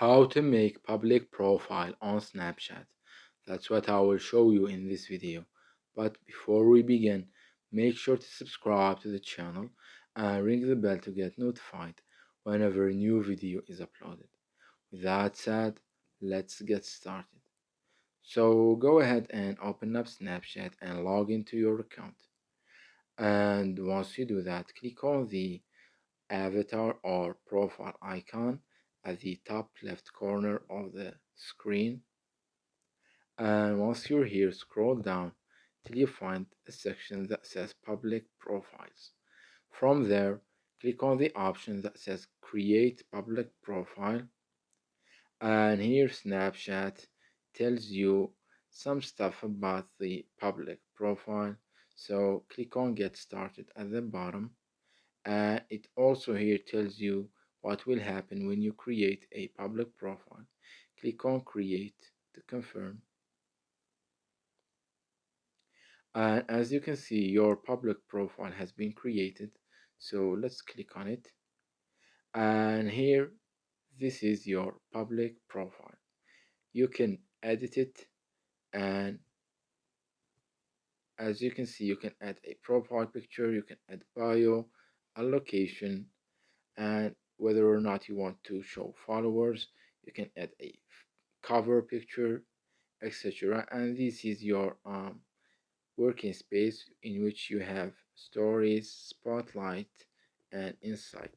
How to make public profile on Snapchat. That's what I will show you in this video. But before we begin, make sure to subscribe to the channel and ring the bell to get notified whenever a new video is uploaded. With that said, let's get started. So go ahead and open up Snapchat and log into your account. And once you do that, click on the avatar or profile icon at the top left corner of the screen, and once you're here, scroll down till you find a section that says public profiles. From there, click on the option that says create public profile, and here Snapchat tells you some stuff about the public profile. So click on get started at the bottom. It also here tells you what will happen when you create a public profile. Click on create to confirm. And as you can see, your public profile has been created. So let's click on it. And here, this is your public profile. You can edit it, and as you can see, you can add a profile picture, you can add bio, a location, and whether or not you want to show followers, you can add a cover picture, etc. And this is your working space in which you have stories, spotlight, and insight.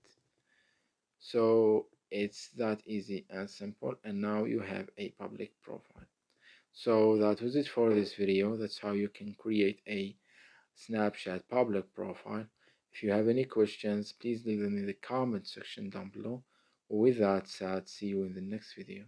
So it's that easy and simple, and now you have a public profile. So that was it for this video. That's how you can create a Snapchat public profile. If you have any questions, please leave them in the comment section down below. With that said, see you in the next video.